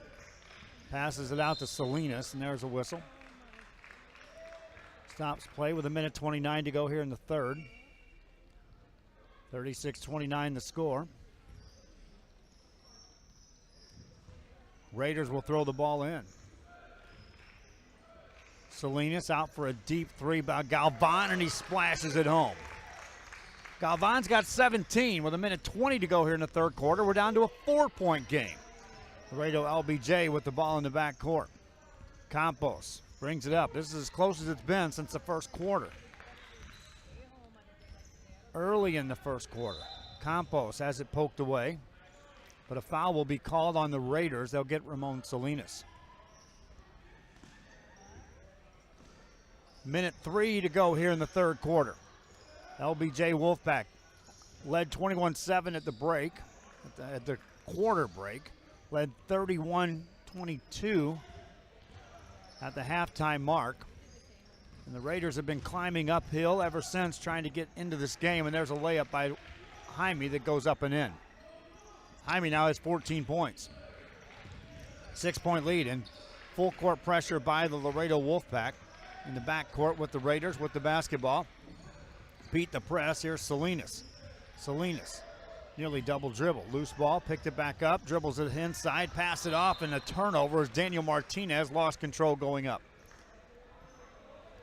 Passes it out to Salinas, and there's a whistle. Stops play with 1:29 to go here in the third. 36-29 the score. Raiders will throw the ball in. Salinas out for a deep three by Galvan, and he splashes it home. Galvan's got 17 with 1:20 to go here in the third quarter. We're down to a 4-point game. Laredo LBJ with the ball in the back court. Campos brings it up. This is as close as it's been since the first quarter. Early in the first quarter, Campos has it poked away, but a foul will be called on the Raiders. They'll get Ramon Salinas. 1:03 to go here in the third quarter. LBJ Wolfpack led 21-7 at the break, at the quarter break. Led 31-22 at the halftime mark. And the Raiders have been climbing uphill ever since, trying to get into this game. And there's a layup by Jaime that goes up and in. Jaime now has 14 points. 6-point lead, and full court pressure by the Laredo Wolfpack. In the backcourt with the Raiders with the basketball. Beat the press. Here's Salinas. Salinas nearly double dribble. Loose ball, picked it back up, dribbles it inside, pass it off, and a turnover as Daniel Martinez lost control going up.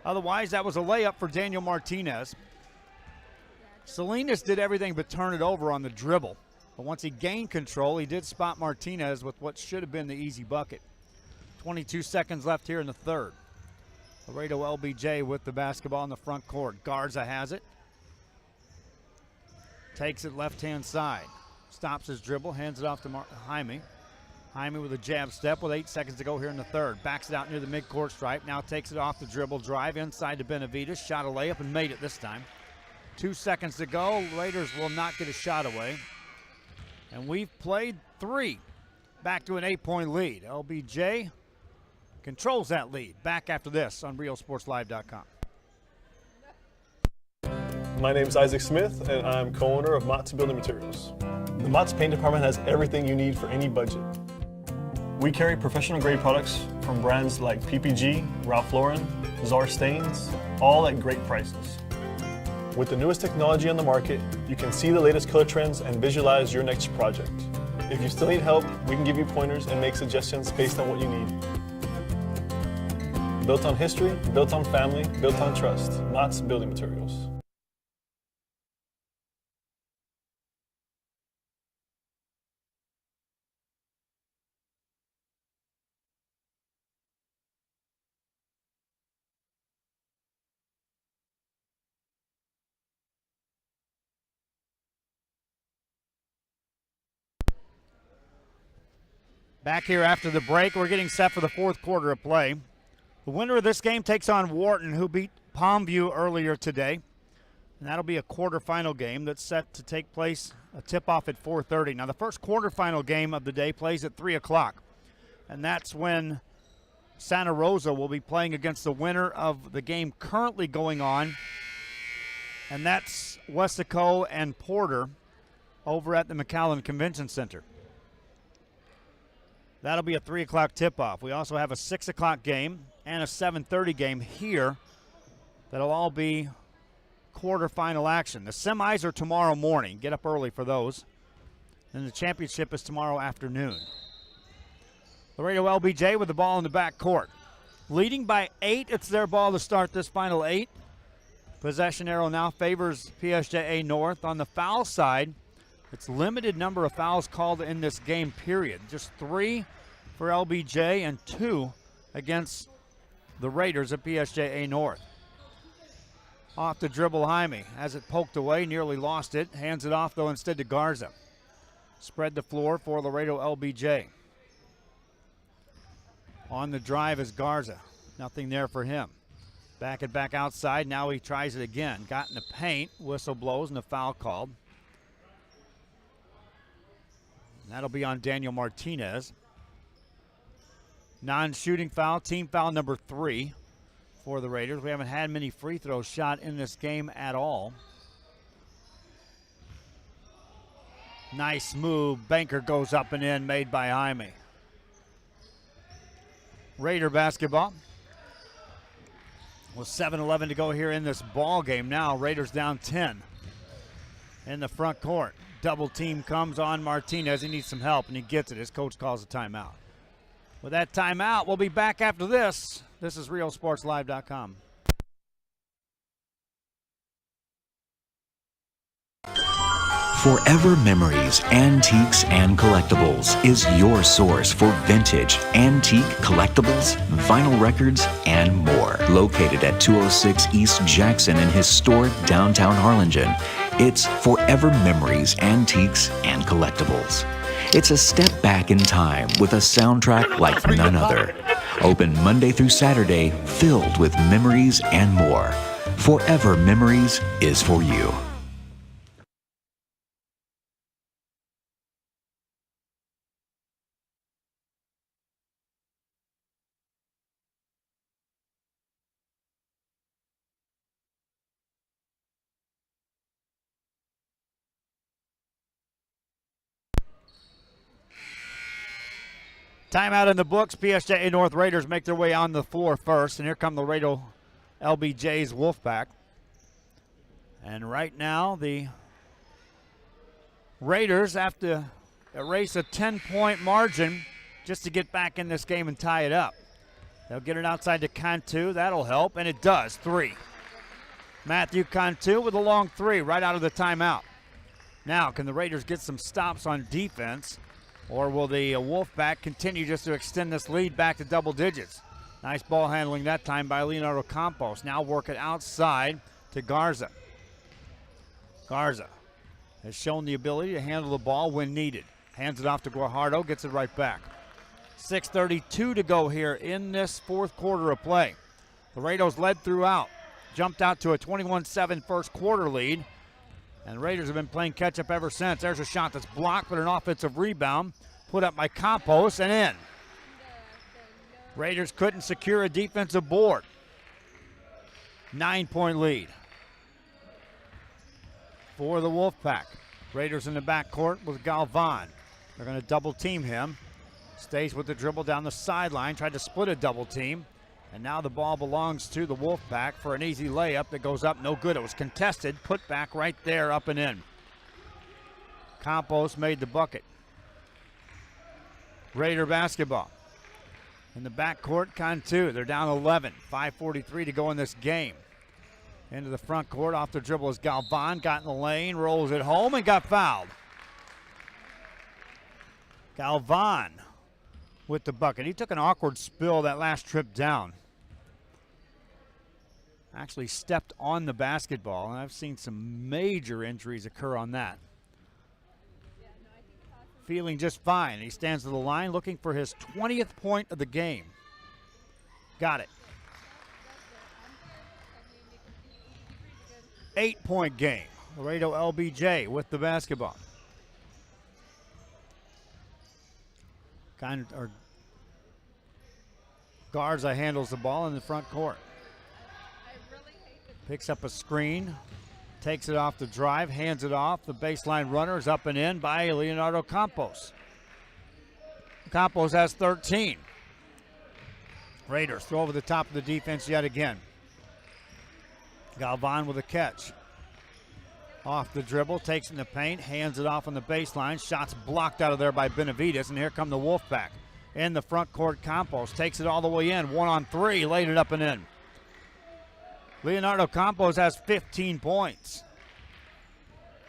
Otherwise, that was a layup for Daniel Martinez. Salinas did everything but turn it over on the dribble. But once he gained control, he did spot Martinez with what should have been the easy bucket. 22 seconds left here in the third. Laredo LBJ with the basketball in the front court. Garza has it. Takes it left-hand side. Stops his dribble, hands it off to Jaime. Jaime with a jab step with 8 seconds to go here in the third. Backs it out near the midcourt stripe. Now takes it off the dribble, drive inside to Benavides. Shot a layup and made it this time. 2 seconds to go. Raiders will not get a shot away. And we've played 3. Back to an 8-point lead. LBJ controls that lead. Back after this on RealSportsLive.com. My name is Isaac Smith, and I'm co-owner of Mott's Building Materials. The Mott's Paint Department has everything you need for any budget. We carry professional grade products from brands like PPG, Ralph Lauren, Czar Stains, all at great prices. With the newest technology on the market, you can see the latest color trends and visualize your next project. If you still need help, we can give you pointers and make suggestions based on what you need. Built on history, built on family, built on trust. Mott's Building Materials. Back here after the break, we're getting set for the fourth quarter of play. The winner of this game takes on Wharton, who beat Palmview earlier today. And that'll be a quarterfinal game that's set to take place, a tip-off at 4:30. Now, the first quarterfinal game of the day plays at 3 o'clock. And that's when Santa Rosa will be playing against the winner of the game currently going on. And that's Westaco and Porter over at the McAllen Convention Center. That'll be a 3 o'clock tip-off. We also have a 6 o'clock game and a 7:30 game here that'll all be quarterfinal action. The semis are tomorrow morning. Get up early for those. And the championship is tomorrow afternoon. Laredo LBJ with the ball in the back court. Leading by 8. It's their ball to start this final 8. Possession arrow now favors PSJA North. On the foul side, it's limited number of fouls called in this game, period. Just 3 for LBJ and 2 against the Raiders at PSJA North. Off the dribble, Jaime has it poked away, nearly lost it. Hands it off, though, instead to Garza. Spread the floor for Laredo LBJ. On the drive is Garza. Nothing there for him. Back it back outside. Now he tries it again. Got in the paint. Whistle blows and a foul called. And that'll be on Daniel Martinez. Non-shooting foul, team foul number 3 for the Raiders. We haven't had many free throws shot in this game at all. Nice move. Banker goes up and in, made by Jaime. Raider basketball. With 7:11 to go here in this ball game. Now Raiders down 10 in the front court. Double team comes on Martinez. He needs some help, and he gets it. His coach calls a timeout. With that timeout, we'll be back after this. This is RealSportsLive.com. Forever Memories, Antiques, and Collectibles is your source for vintage, antique collectibles, vinyl records, and more. Located at 206 East Jackson in historic downtown Harlingen, it's Forever Memories, Antiques, and Collectibles. It's a step back in time with a soundtrack like none other. Open Monday through Saturday, filled with memories and more. Forever Memories is for you. Timeout in the books. PSJA North Raiders make their way on the floor first. And here come the Laredo LBJ's Wolfpack. And right now, the Raiders have to erase a 10-point margin just to get back in this game and tie it up. They'll get it outside to Cantu. That'll help, and it does. 3. Matthew Cantu with a long 3 right out of the timeout. Now, can the Raiders get some stops on defense? Or will the Wolfpack continue just to extend this lead back to double digits? Nice ball handling that time by Leonardo Campos. Now work it outside to Garza. Garza has shown the ability to handle the ball when needed. Hands it off to Guajardo, gets it right back. 6:32 to go here in this fourth quarter of play. Laredo's led throughout. Jumped out to a 21-7 first quarter lead. And Raiders have been playing catch-up ever since. There's a shot that's blocked, but an offensive rebound. Put up by Campos and in. Raiders couldn't secure a defensive board. 9-point lead for the Wolfpack. Raiders in the backcourt with Galvan. They're going to double team him. Stays with the dribble down the sideline. Tried to split a double team. And now the ball belongs to the Wolfpack for an easy layup that goes up. No good. It was contested. Put back right there, up and in. Campos made the bucket. Raider basketball. In the backcourt, Cantu. They're down 11. 5:43 to go in this game. Into the front court. Off the dribble is Galvan. Got in the lane. Rolls it home and got fouled. Galvan with the bucket. He took an awkward spill that last trip down. Actually stepped on the basketball, and I've seen some major injuries occur on that. Feeling just fine. He stands to the line looking for his 20th point of the game. Got it. 8-point game. Laredo LBJ with the basketball. Garza handles the ball in the front court. Picks up a screen, takes it off the drive, hands it off. The baseline runner is up and in by Leonardo Campos. Campos has 13. Raiders throw over the top of the defense yet again. Galvan with a catch. Off the dribble, takes in the paint, hands it off on the baseline. Shots blocked out of there by Benavides, and here come the Wolfpack. In the front court, Campos takes it all the way in. 1-on-3, laid it up and in. Leonardo Campos has 15 points.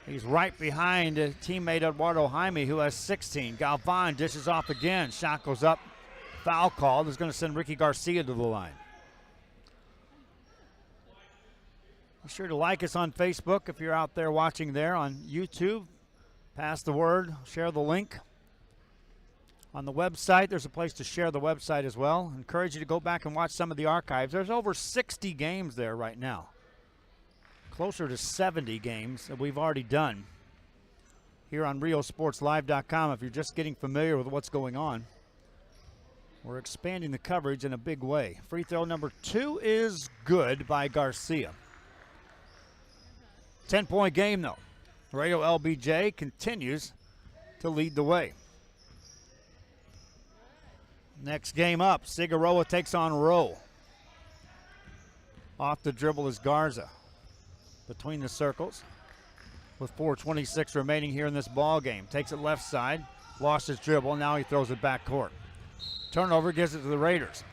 He's right behind teammate Eduardo Jaime, who has 16. Galvan dishes off again. Shot goes up. Foul call. Is going to send Ricky Garcia to the line. Be sure to like us on Facebook if you're out there watching there on YouTube. Pass the word. Share the link. On the website, there's a place to share the website as well. Encourage you to go back and watch some of the archives. There's over 60 games there right now. Closer to 70 games that we've already done here on RioSportsLive.com. If you're just getting familiar with what's going on, we're expanding the coverage in a big way. Free throw number 2 is good by Garcia. 10-point game, though. Laredo LBJ continues to lead the way. Next game up, Figueroa takes on Rowe. Off the dribble is Garza. Between the circles with 4:26 remaining here in this ball game. Takes it left side, lost his dribble, now he throws it back court. Turnover gives it to the Raiders.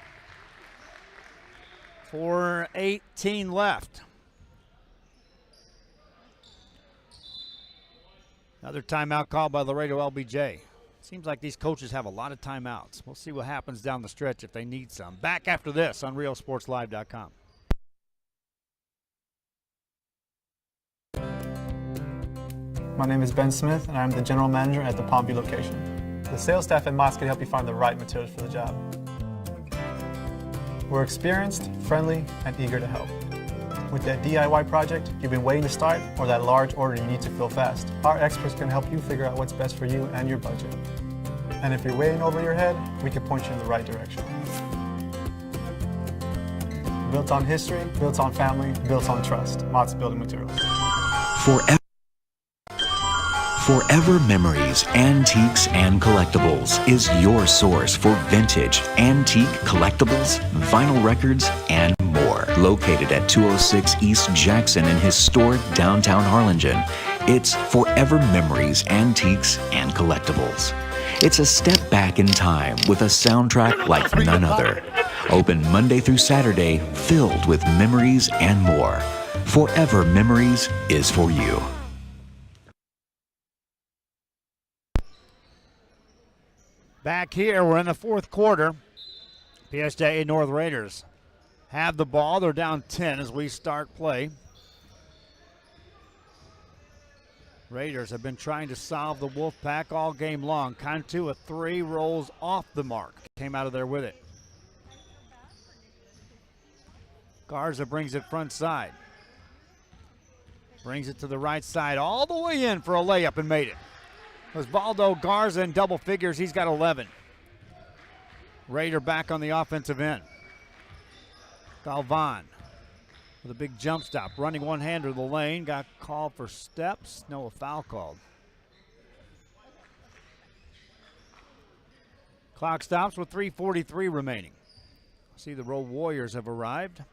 4:18 left. Another timeout called by Laredo LBJ. Seems like these coaches have a lot of timeouts. We'll see what happens down the stretch if they need some. Back after this on RioSportsLive.com. My name is Ben Smith, and I'm the general manager at the Palmview location. The sales staff at Mott's can help you find the right materials for the job. We're experienced, friendly, and eager to help. With that DIY project you've been waiting to start, or that large order you need to fill fast, our experts can help you figure out what's best for you and your budget. And if you're waiting over your head, we can point you in the right direction. Built on history, built on family, built on trust. Mott's Building Materials. Forever Memories, Antiques, and Collectibles is your source for vintage, antique, collectibles, vinyl records, and more. Located at 206 East Jackson in historic downtown Harlingen, it's Forever Memories, Antiques, and Collectibles. It's a step back in time with a soundtrack like none other. Open Monday through Saturday, filled with memories and more. Forever Memories is for you. Back here, we're in the fourth quarter. PSJA North Raiders have the ball. They're down 10 as we start play. Raiders have been trying to solve the Wolfpack all game long. Cantu, a 3, rolls off the mark. Came out of there with it. Garza brings it front side. Brings it to the right side all the way in for a layup and made it. Osvaldo Garza in double figures. He's got 11. Raider back on the offensive end. Galvan with a big jump stop. Running one-hander to the lane. Got called for steps. No, a foul called. Clock stops with 3:43 remaining. See the Rowe Warriors have arrived.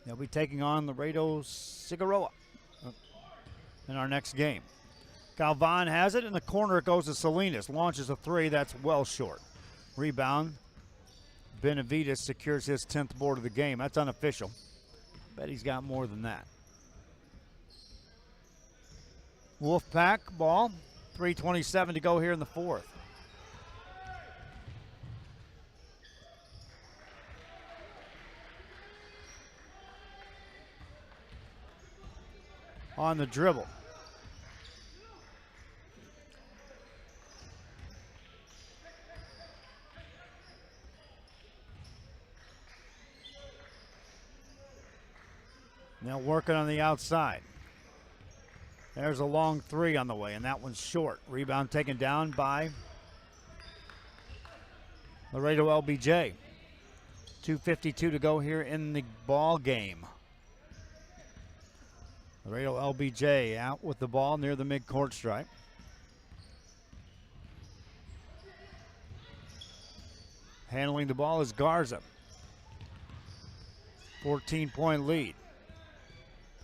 They'll be taking on Laredo Figueroa in our next game. Galvan has it. In the corner it goes to Salinas. Launches a 3. That's well short. Rebound. Benavides secures his 10th board of the game. That's unofficial. Bet he's got more than that. Wolfpack ball. 3:27 to go here in the fourth. On the dribble. Now working on the outside. There's a long three on the way, and that one's short. Rebound taken down by Laredo LBJ. 2:52 to go here in the ball game. Laredo LBJ out with the ball near the midcourt stripe. Handling the ball is Garza. 14-point lead.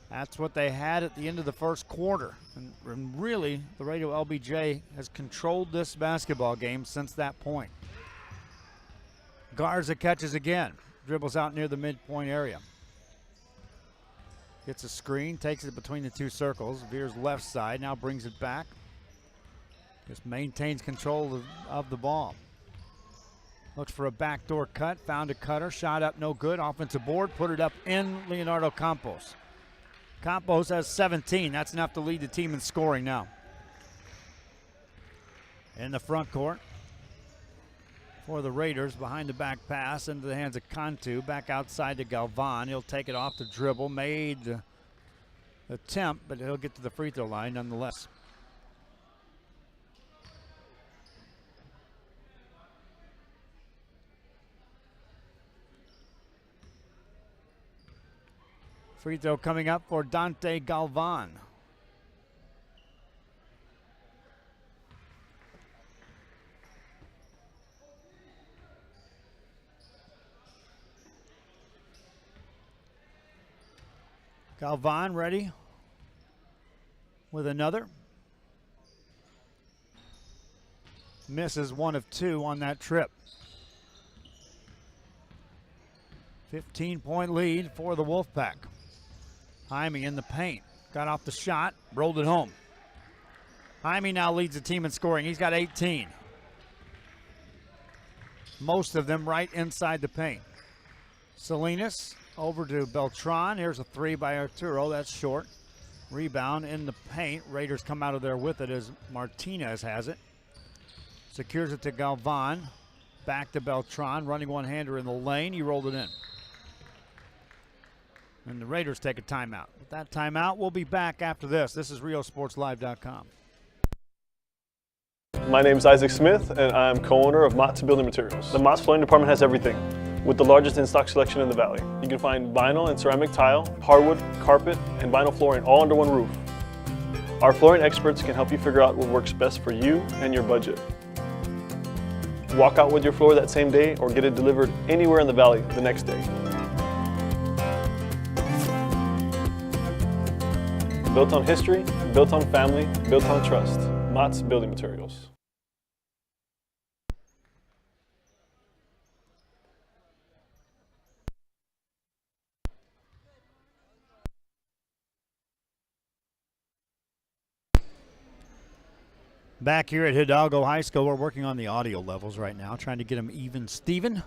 That's what they had at the end of the first quarter. And really, the Laredo LBJ has controlled this basketball game since that point. Garza catches again. Dribbles out near the midpoint area. Gets a screen, takes it between the two circles. Veers left side, now brings it back. Just maintains control of the ball. Looks for a backdoor cut, found a cutter, shot up no good. Offensive board, put it up in Leonardo Campos. Campos has 17. That's enough to lead the team in scoring now. In the front court for the Raiders, behind the back pass into the hands of Cantu. Back outside to Galvan. He'll take it off the dribble. Made the attempt, but he'll get to the free throw line nonetheless. Free throw coming up for Dante Galvan. Galvan ready with another. Misses one of two on that trip. 15-point lead for the Wolfpack. Jaime in the paint. Got off the shot, rolled it home. Jaime now leads the team in scoring. He's got 18. Most of them right inside the paint. Salinas over to Beltran. Here's a three by Arturo. That's short. Rebound in the paint. Raiders come out of there with it as Martinez has it. Secures it to Galvan. Back to Beltran. Running one-hander in the lane. He rolled it in. And the Raiders take a timeout. With that timeout, we'll be back after this. This is RioSportsLive.com. My name is Isaac Smith, and I'm co-owner of Mott's Building Materials. The Mott's Flooring Department has everything, with the largest in-stock selection in the Valley. You can find vinyl and ceramic tile, hardwood, carpet, and vinyl flooring all under one roof. Our flooring experts can help you figure out what works best for you and your budget. Walk out with your floor that same day or get it delivered anywhere in the Valley the next day. Built on history, built on family, built on trust. Mott's Building Materials. Back here at Hidalgo High School, we're working on the audio levels right now, trying to get them even Steven.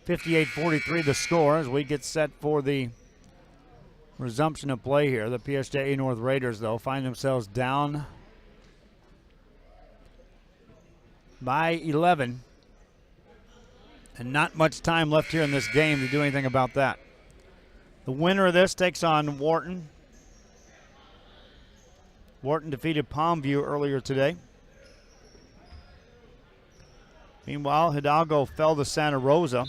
58-43 the score as we get set for the resumption of play here. The PSJA North Raiders, though, find themselves down by 11. And not much time left here in this game to do anything about that. The winner of this takes on Wharton. Wharton defeated Palmview earlier today. Meanwhile, Hidalgo fell to Santa Rosa.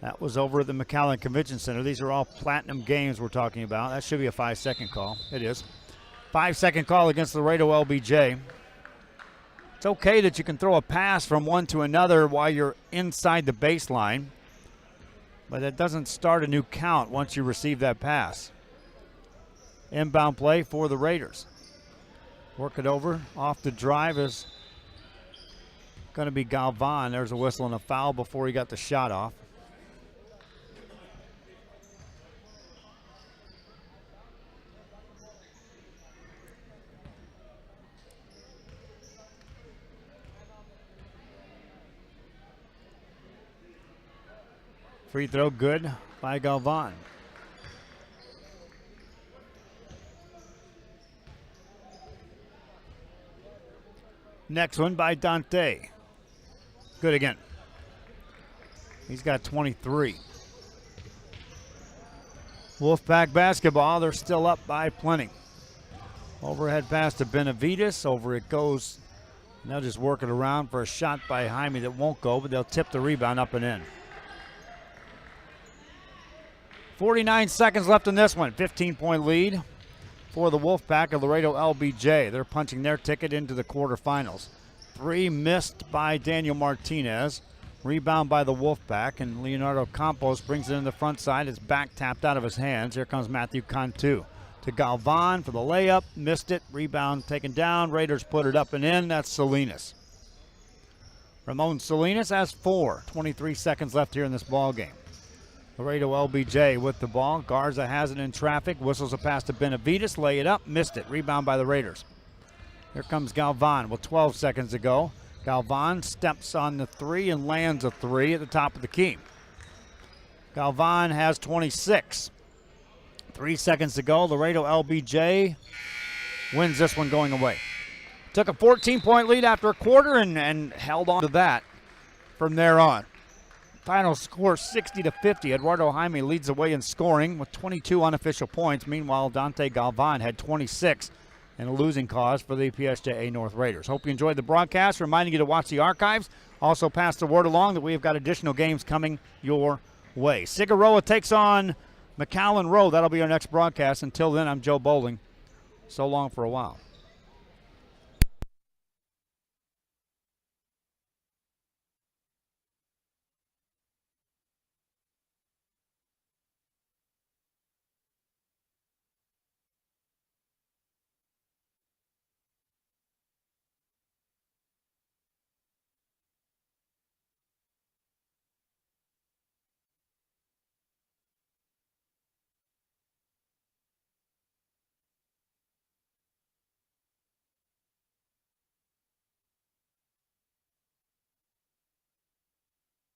That was over at the McAllen Convention Center. These are all platinum games we're talking about. That should be a 5-second call. It is. 5-second call against the Laredo LBJ. It's okay that you can throw a pass from one to another while you're inside the baseline, but that doesn't start a new count once you receive that pass. Inbound play for the Raiders. Work it over. Off the drive is going to be Galvan. There's a whistle and a foul before he got the shot off. Free throw good by Galvan. Next one by Dante. Good again. He's got 23. Wolfpack basketball, they're still up by plenty. Overhead pass to Benavides. Over it goes. And they'll just work it around for a shot by Jaime that won't go, but they'll tip the rebound up and in. 49 seconds left in this one. 15-point lead for the Wolfpack of Laredo LBJ. They're punching their ticket into the quarterfinals. 3 missed by Daniel Martinez. Rebound by the Wolfpack, and Leonardo Campos brings it in the front side. It's back tapped out of his hands. Here comes Matthew Cantu to Galvan for the layup. Missed it. Rebound taken down. Raiders put it up and in. That's Salinas. Ramon Salinas has 4. 23 seconds left here in this ball game. Laredo LBJ with the ball. Garza has it in traffic. Whistles a pass to Benavides. Lay it up. Missed it. Rebound by the Raiders. Here comes Galvan with 12 seconds to go. Galvan steps on the 3 and lands a 3 at the top of the key. Galvan has 26. 3 seconds to go. Laredo LBJ wins this one going away. Took a 14-point lead after a quarter and held on to that from there on. Final score 60-50. Eduardo Jaime leads the way in scoring with 22 unofficial points. Meanwhile, Dante Galvan had 26. And a losing cause for the PSJA North Raiders. Hope you enjoyed the broadcast. Reminding you to watch the archives. Also pass the word along that we've got additional games coming your way. Cigaroa takes on McAllen Rowe. That'll be our next broadcast. Until then, I'm Joe Bowling. So long for a while.